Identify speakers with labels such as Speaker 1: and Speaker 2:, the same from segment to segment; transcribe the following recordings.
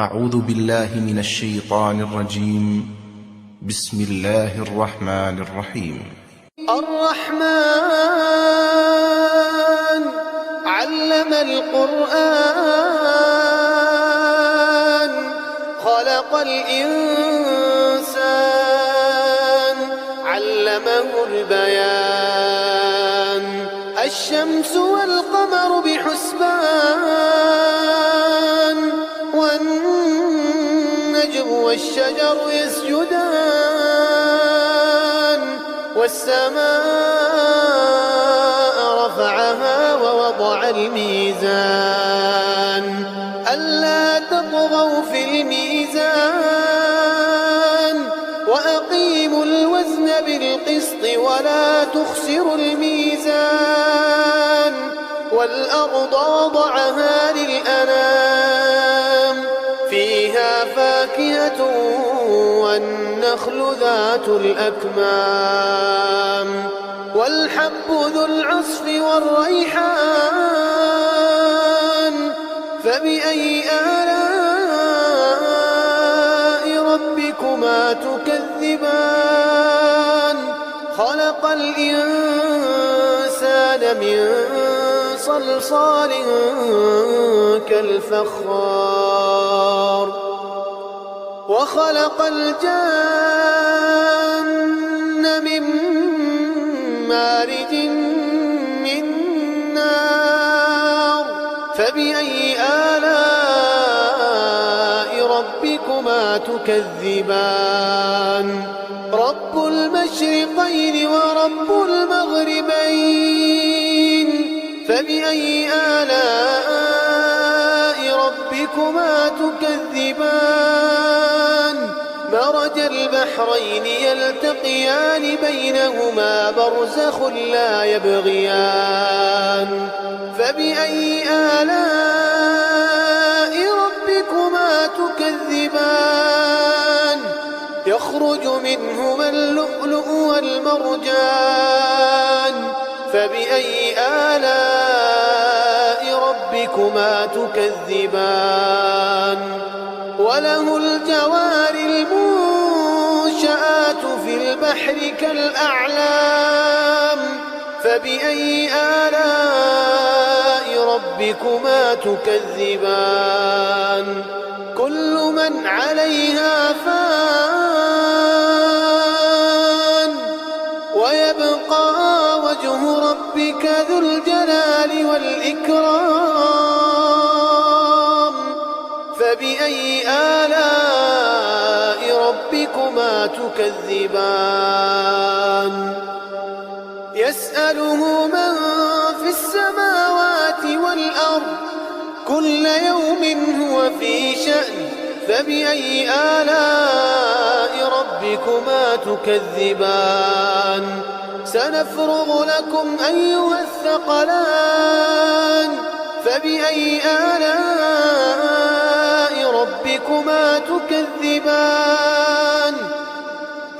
Speaker 1: أعوذ بالله من الشيطان الرجيم. بسم الله الرحمن الرحيم.
Speaker 2: الرحمن علم القرآن خلق الإنسان علمه البيان الشمس والقمر بحسبان والنجم والشجر يسجدان والسماء رفعها ووضع الميزان ألا تطغوا في الميزان وأقيموا الوزن بالقسط ولا تخسروا الميزان والأرض وضعها للأنام فيها فاكهة والنخل ذات الأكمام والحب ذو العصف والريحان فبأي آلاء ربكما تكذبان خلق الإنسان من صلصال كالفخار وخلق الجن من مارج من نار فبأي آلاء ربكما تكذبان رب المشرقين ورب المغربين فبأي آلاء ربكما تكذبان مرج البحرين يلتقيان بينهما برزخ لا يبغيان فبأي آلاء ربكما تكذبان يخرج منهما اللؤلؤ والمرجان فبأي آلاء ربكما تكذبان وله الجوار المنشآت في البحر كالأعلام فبأي آلاء ربكما تكذبان كل من عليها فان ويبقى وجه ربك ذو الجلال والإكرام فبأي آلاء ربكما تكذبان يسأله من في السماوات والأرض كل يوم هو في شأن فبأي آلاء ربكما تكذبان سنفرغ لكم أيها الثقلان فبأي آلاء ربكما تكذبان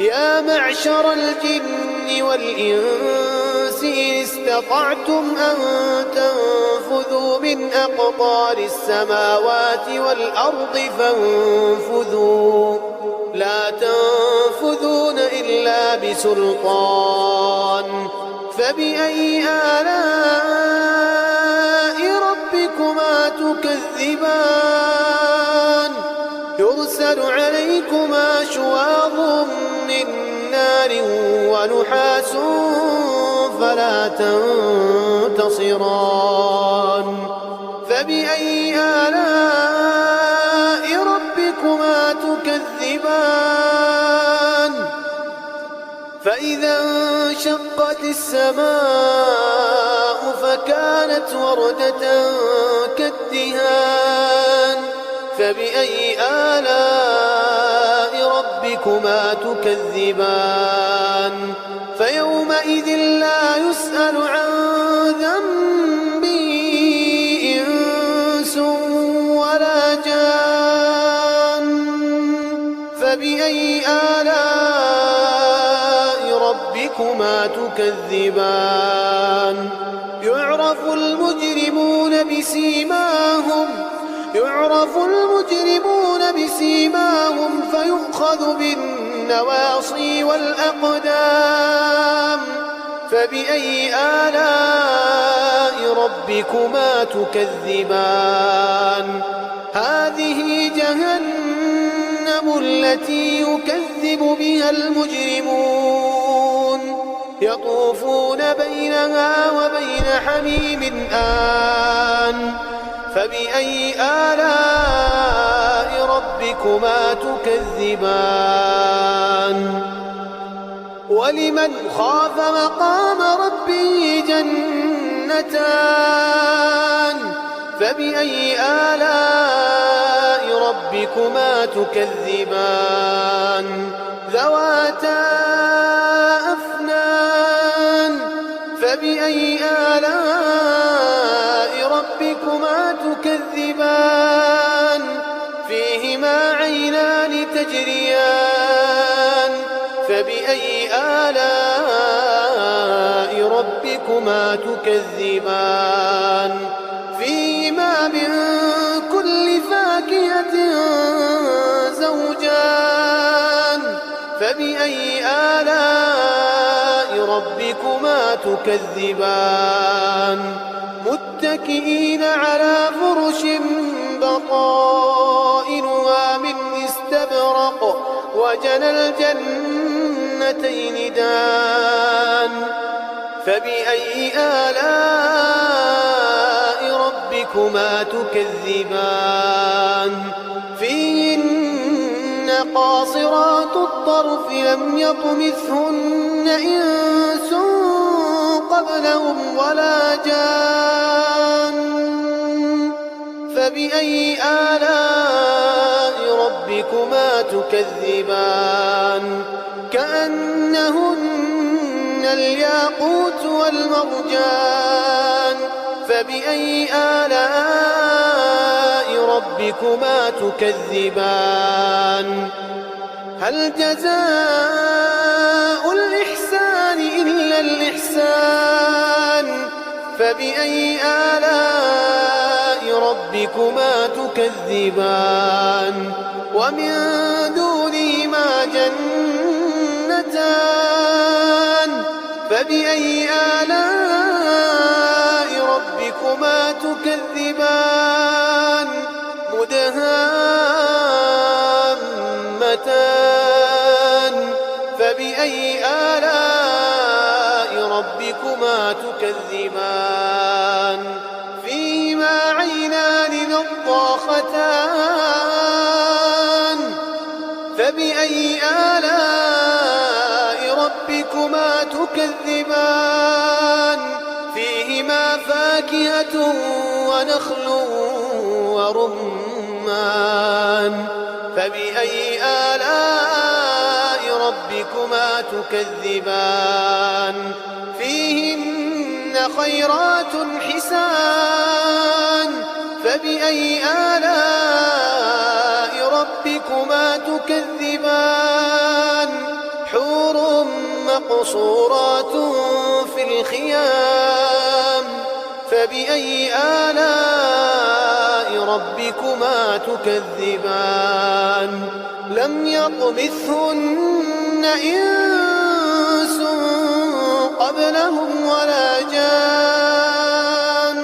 Speaker 2: يا معشر الجن والإنس إن استطعتم أن تنفذوا من أقطار السماوات والأرض فانفذوا لا تنفذون إلا بسلطان فبأي آلاء ربكما تكذبان يرسل عليكما شواظ من نار ونحاس فلا تنتصران فبأي آلاء ربكما تكذبان فإذا انشقت السماء فكانت وردة كالدهان فبأي آلاء ربكما تكذبان فيومئذ لا يسأل عن ذنبه إنس ولا جان فبأي آلاء ربكما تكذبان يعرف المجرمون بسيماهم يعرف المجرمون يؤخذ بالنواصي والأقدام فبأي آلاء ربكما تكذبان هذه جهنم التي يكذب بها المجرمون يطوفون بينها وبين حميم آن فبأي آلاء ربكما تكذبان ولمن خاف مقام ربه جنتان فبأي آلاء ربكما تكذبان ذواتا أفنان فبأي آلاء ربكما تكذبان فيهما عينان تجريان فبأي آلاء ربكما تكذبان فيهما من كل فاكهة زوجان فبأي آلاء ربكما تكذبان متكئين على فرش بطائنها من استبرق وجنى الجنتين دان فبأي آلاء ربكما تكذبان فيهن قاصرات الطرف لم يطمثهن إنس قبلهم ولا جان فبأي آلاء ربكما تكذبان كأنهن الياقوت والمرجان فبأي آلاء ربكما تكذبان هل جزاء الإحسان إلا الإحسان فبأي آلاء ربكما تكذبان ومن دونهما جنتان فبأي آلاء ربكما تكذبان مدهامتان فبأي آلاء ربكما تكذبان فيهما عينان نضاختان فبأي آلاء ربكما تكذبان فيهما فاكهة ونخل ورمان فبأي آلاء ربكما تكذبان فيهن خيرات حسان فبأي آلاء ربكما تكذبان حور مقصورات في الخيام فبأي آلاء ربكما تكذبان لم يطمثهن إنس قبلهم ولا جان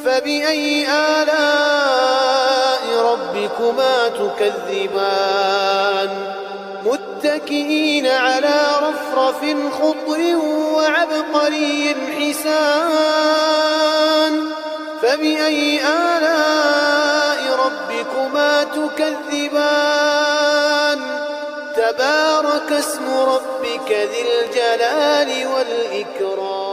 Speaker 2: فبأي آلاء ربكما تكذبان متكئين على رفرف خضر وعبقري حسان فبأي آلاء ربكما تكذبان تبارك اسم ربك ذي الجلال والإكرام